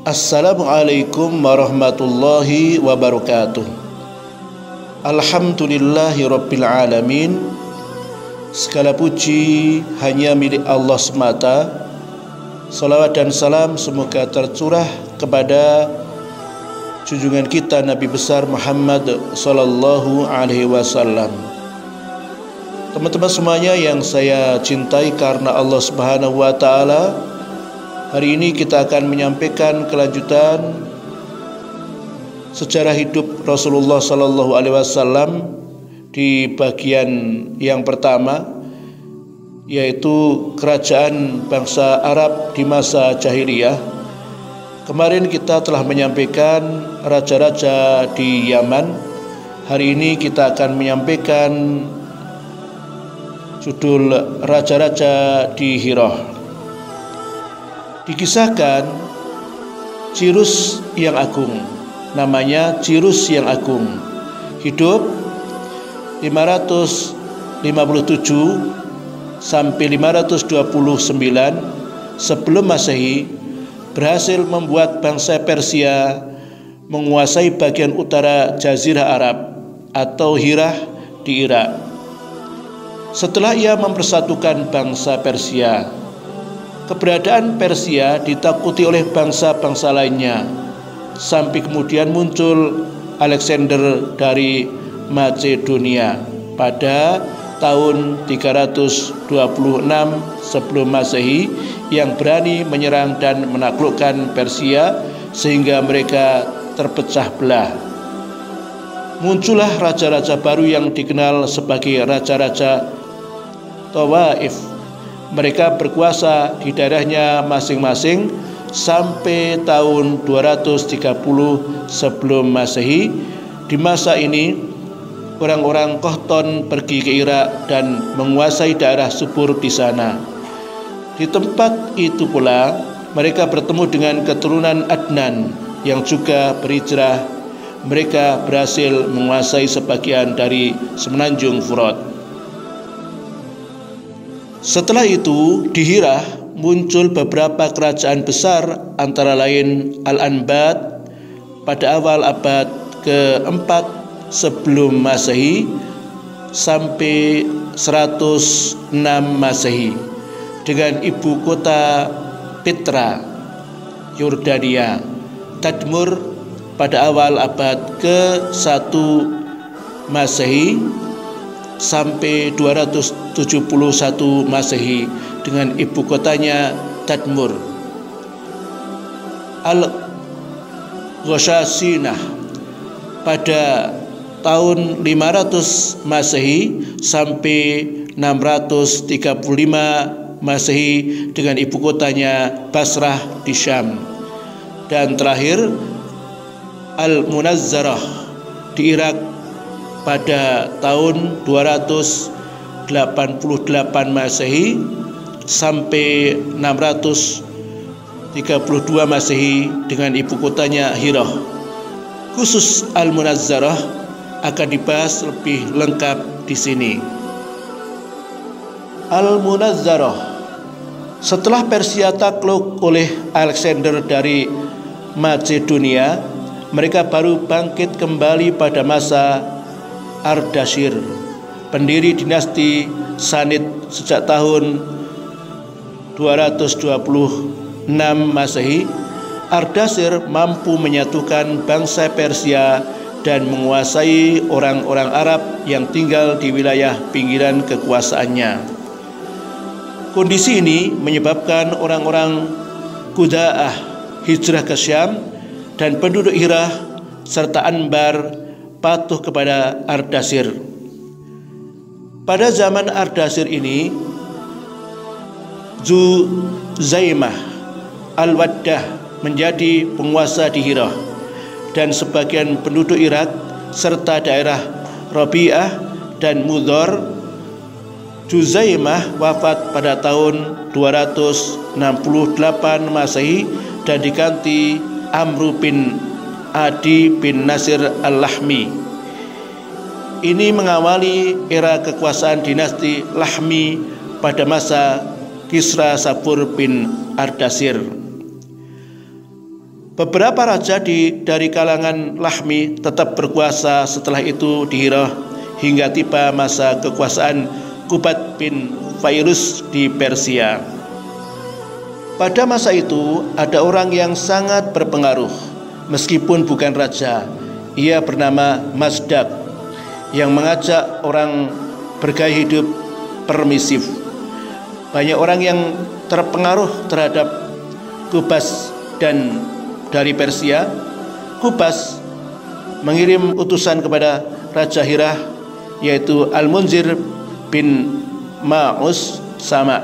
Assalamualaikum warahmatullahi wabarakatuh. Alhamdulillahi rabbil alamin. Segala puji hanya milik Allah semata. Salawat dan salam semoga tercurah kepada junjungan kita Nabi besar Muhammad sallallahu alaihi wasallam. Teman-teman semuanya yang saya cintai karena Allah Subhanahu wa taala, hari ini kita akan menyampaikan kelanjutan sejarah hidup Rasulullah sallallahu alaihi wasallam di bagian yang pertama, yaitu kerajaan bangsa Arab di masa jahiliyah. Kemarin kita telah menyampaikan raja-raja di Yaman. Hari ini kita akan menyampaikan judul raja-raja di Hirah. Dikisahkan Cirus yang agung, namanya Cirus yang agung, hidup 557 sampai 529 sebelum Masehi, berhasil membuat bangsa Persia menguasai bagian utara Jazirah Arab atau Hirah di Irak. Setelah ia mempersatukan bangsa Persia, keberadaan Persia ditakuti oleh bangsa-bangsa lainnya, sampai kemudian muncul Alexander dari Macedonia pada tahun 326 sebelum Masehi, yang berani menyerang dan menaklukkan Persia sehingga mereka terpecah belah. Muncullah raja-raja baru yang dikenal sebagai raja-raja Tawaif. Mereka berkuasa di daerahnya masing-masing sampai tahun 230 sebelum Masehi. Di masa ini orang-orang Kohton pergi ke Irak dan menguasai daerah subur di sana. Di tempat itu pula mereka bertemu dengan keturunan Adnan yang juga berhijrah. Mereka berhasil menguasai sebagian dari semenanjung Furat. Setelah itu di Hirah muncul beberapa kerajaan besar, antara lain Al-Anbat pada awal abad ke-4 sebelum Masehi sampai 106 Masehi, dengan ibu kota Petra, Yordania. Tadmur pada awal abad ke-1 Masehi sampai 271 Masehi, dengan ibu kotanya Tadmur. Al-Ghashasinah pada tahun 500 Masehi sampai 635 Masehi, dengan ibu kotanya Basrah di Syam. Dan terakhir Al-Munazzarah di Irak pada tahun 288 Masehi sampai 632 Masehi, dengan ibu kotanya Hirah. Khusus Al-Munazzarah akan dibahas lebih lengkap di sini. Al-Munazzarah, setelah Persia takluk oleh Alexander dari Macedonia, mereka baru bangkit kembali pada masa Ardashir, pendiri dinasti Sanid sejak tahun 226 Masehi. Ardashir mampu menyatukan bangsa Persia dan menguasai orang-orang Arab yang tinggal di wilayah pinggiran kekuasaannya. Kondisi ini menyebabkan orang-orang Quda'ah hijrah ke Syam, dan penduduk Hirah serta Anbar patuh kepada Ardashir. Pada zaman Ardashir ini, Zuzaimah Al-Waddah menjadi penguasa di Hirah, dan sebagian penduduk Irak serta daerah Rabi'ah dan Mudhar. Zuzaimah wafat pada tahun 268 Masehi dan diganti Amr bin Adi bin Nasir Al-Lahmi. Ini mengawali era kekuasaan dinasti Lahmi pada masa Kisra Sabur bin Ardashir. Beberapa raja dari kalangan Lahmi tetap berkuasa setelah itu di Hirah hingga tiba masa kekuasaan Kubat bin Fairuz di Persia. Pada masa itu ada orang yang sangat berpengaruh, meskipun bukan raja. Ia bernama Mazdak, yang mengajak orang bergaya hidup permisif. Banyak orang yang terpengaruh terhadap Kubas dan dari Persia. Kubas mengirim utusan kepada Raja Hirah, yaitu Al-Munzir bin Ma'us Sama,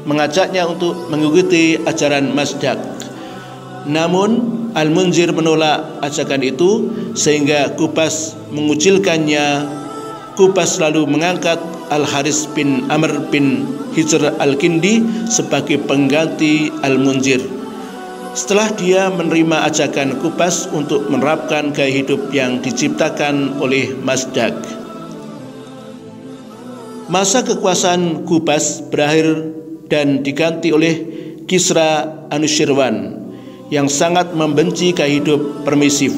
mengajaknya untuk mengikuti ajaran Mazdak. Namun Al-Munzir menolak ajakan itu sehingga Kubas mengucilkannya. Kubas lalu mengangkat Al-Haris bin Amr bin Hijr Al-Kindi sebagai pengganti Al-Munzir. Setelah dia menerima ajakan Kubas untuk menerapkan gaya hidup yang diciptakan oleh Mazdak. Masa kekuasaan Kubas berakhir dan diganti oleh Kisra Anushirwan yang sangat membenci gaya hidup permisif.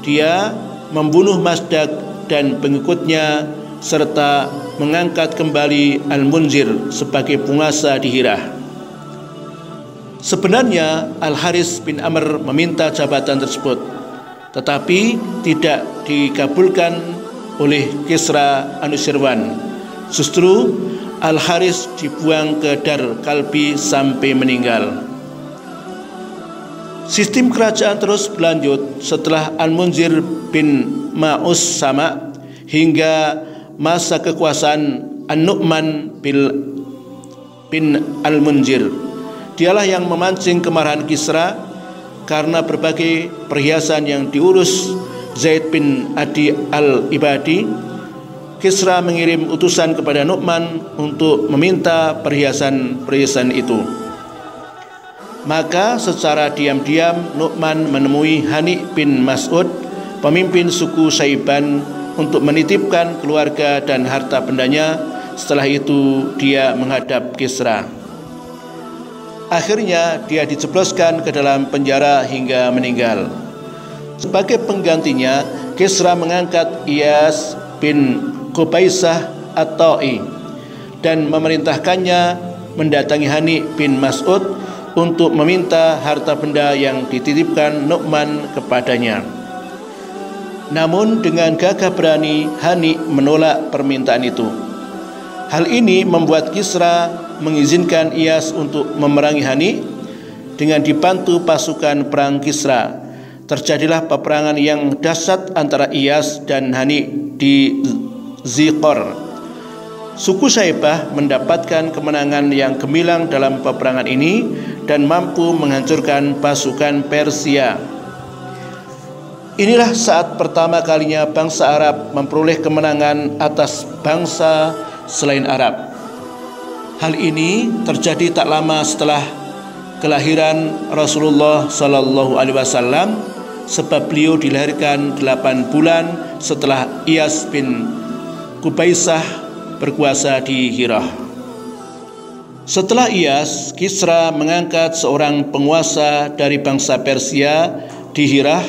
Dia membunuh Mazdak dan pengikutnya serta mengangkat kembali Al-Munzir sebagai penguasa di Hirah. Sebenarnya Al-Haris bin Amr meminta jabatan tersebut, tetapi tidak dikabulkan oleh Kisra Anushirwan. Justru Al-Haris dibuang ke Dar Kalbi sampai meninggal. Sistem kerajaan terus berlanjut setelah Al-Munzir bin Ma'us Sama hingga masa kekuasaan An-Nu'man bin Al-Munzir. Dialah yang memancing kemarahan Kisra karena berbagai perhiasan yang diurus Zaid bin Adi al-Ibadi. Kisra mengirim utusan kepada Nu'man untuk meminta perhiasan-perhiasan itu. Maka secara diam-diam Nu'man menemui Hani bin Mas'ud, pemimpin suku Saiban, untuk menitipkan keluarga dan harta bendanya. Setelah itu dia menghadap Kisra. Akhirnya dia dijebloskan ke dalam penjara hingga meninggal. Sebagai penggantinya, Kisra mengangkat Iyas bin Qubaisah At-Ta'i dan memerintahkannya mendatangi Hani bin Mas'ud untuk meminta harta benda yang dititipkan Nu'man kepadanya. Namun dengan gagah berani Hani menolak permintaan itu. Hal ini membuat Kisra mengizinkan Iyas untuk memerangi Hani. Dengan dibantu pasukan perang Kisra, terjadilah peperangan yang dahsyat antara Iyas dan Hani di Ziqor. Suku Saibah mendapatkan kemenangan yang gemilang dalam peperangan ini dan mampu menghancurkan pasukan Persia. Inilah saat pertama kalinya bangsa Arab memperoleh kemenangan atas bangsa selain Arab. Hal ini terjadi tak lama setelah kelahiran Rasulullah Sallallahu Alaihi Wasallam, sebab beliau dilahirkan 8 bulan setelah Iyas bin Qubaisah berkuasa di Hirah. Setelah Iyas, Kisra mengangkat seorang penguasa dari bangsa Persia di Hirah,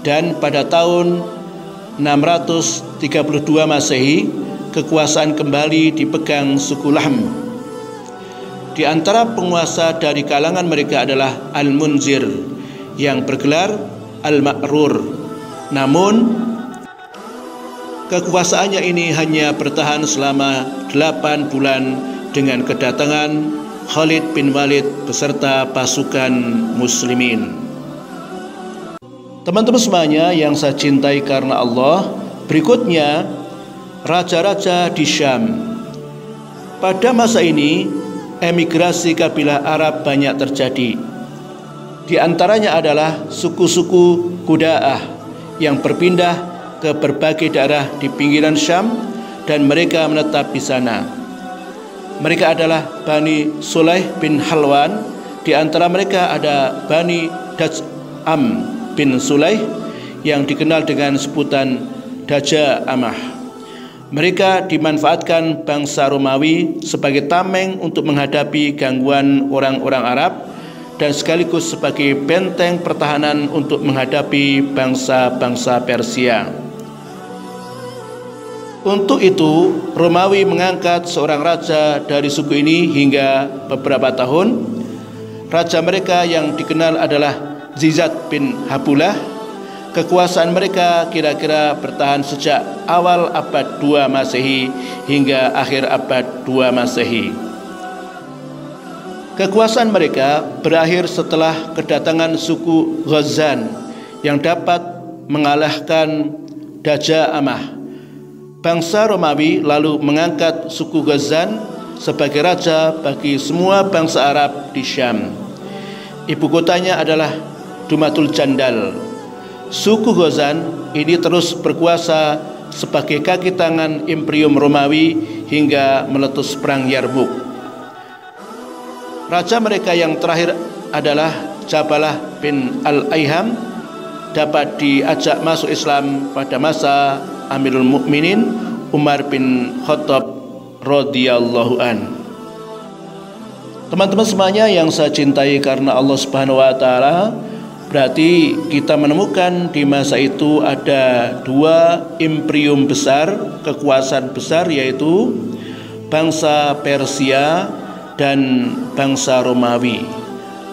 dan pada tahun 632 Masehi kekuasaan kembali dipegang suku Lahm. Di antara penguasa dari kalangan mereka adalah Al-Munzir yang bergelar Al-Ma'rur. Namun kekuasaannya ini hanya bertahan selama 8 bulan dengan kedatangan Khalid bin Walid beserta pasukan muslimin. Teman-teman semuanya yang saya cintai karena Allah, berikutnya raja-raja di Syam. Pada masa ini emigrasi kabilah Arab banyak terjadi. Di antaranya adalah suku-suku Quda'ah yang berpindah ke berbagai daerah di pinggiran Syam dan mereka menetap di sana. Mereka adalah Bani Sulaih bin Halwan. Di antara mereka ada Bani Daj'am bin Sulaih yang dikenal dengan sebutan Daja'amah. Mereka dimanfaatkan bangsa Romawi sebagai tameng untuk menghadapi gangguan orang-orang Arab dan sekaligus sebagai benteng pertahanan untuk menghadapi bangsa-bangsa Persia. Untuk itu, Romawi mengangkat seorang raja dari suku ini hingga beberapa tahun. Raja mereka yang dikenal adalah Zizat bin Habullah. Kekuasaan mereka kira-kira bertahan sejak awal abad 2 Masehi hingga akhir abad 2 Masehi. Kekuasaan mereka berakhir setelah kedatangan suku Ghazan yang dapat mengalahkan Daja Amah. Bangsa Romawi lalu mengangkat suku Ghazan sebagai raja bagi semua bangsa Arab di Syam. Ibu kotanya adalah Dumatul Jandal. Suku Ghazan ini terus berkuasa sebagai kaki tangan Imperium Romawi hingga meletus perang Yarmuk. Raja mereka yang terakhir adalah Jabalah bin Al-Aiham, dapat diajak masuk Islam pada masa Amirul Mukminin Umar bin Khattab radhiyallahu an. Teman-teman semuanya yang saya cintai karena Allah Subhanahu wa taala, berarti kita menemukan di masa itu ada dua imperium besar, kekuasaan besar, yaitu bangsa Persia dan bangsa Romawi.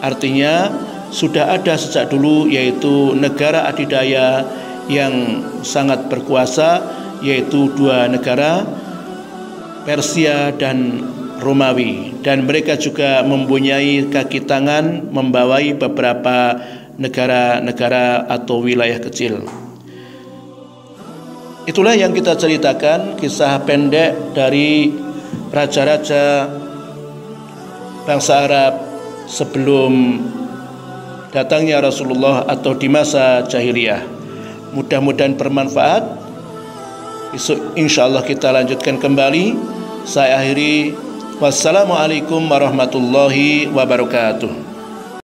Artinya sudah ada sejak dulu, yaitu negara adidaya yang sangat berkuasa, yaitu dua negara, Persia dan Romawi, dan mereka juga mempunyai kaki tangan membawai beberapa negara-negara atau wilayah kecil. Itulah yang kita ceritakan, kisah pendek dari raja-raja bangsa Arab sebelum datangnya Rasulullah atau di masa jahiliyah. Mudah-mudahan bermanfaat. Besok insyaallah kita lanjutkan kembali. Saya akhiri, wassalamualaikum warahmatullahi wabarakatuh.